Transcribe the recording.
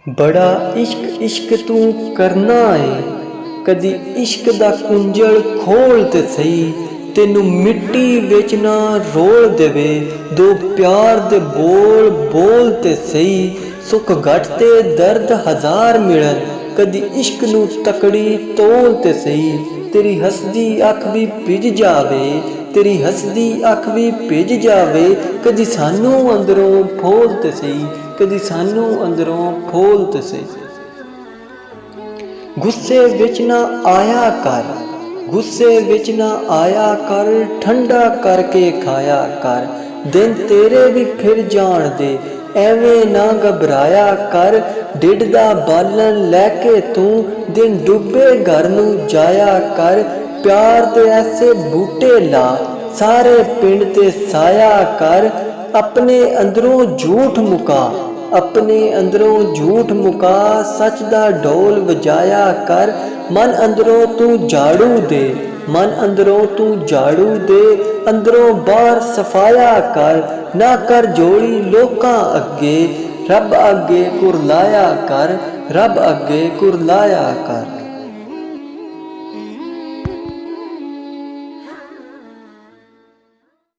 बड़ा इश्क इश्क तू करना है, कदी इश्क दा कुंजल खोल ते सही। तेनू मिट्टी विच ना रोल देवे, दो प्यार दे बोल बोल ते सही। सुख घट ते दर्द हजार मिलन, कदी इश्क नू तकड़ी तोल ते सही। तेरी हसदी अख भी भिज जावे, तेरी हसदी अख भी भिज जावे, कदी सानू अंदरों फोल ते सही, कदी सानू अंदरों फोल ते सही। गुस्से विच ना आया कर, गुस्से विच ना आया कर, ठंडा करके खाया कर। दिन तेरे भी फिर जान दे, एवें ना घबराया कर। ढिड दा बालन लैके तू दिन डुबे घर नू जाया कर। प्यार दे ऐसे बूटे ला, सारे पिंड ते साया कर। अपने अंदरों झूठ मुका, अपने अंदरों झूठ मुका, सच दा ढोल वजाया कर। मन अंदरों तू झाड़ू दे, मन अंदरों तू झाड़ू दे, अंदरों बाहर सफाया कर। ना कर जोड़ी लोकां अगे, रब अगे कुरलाया कर, रब अगे कुरलाया कर।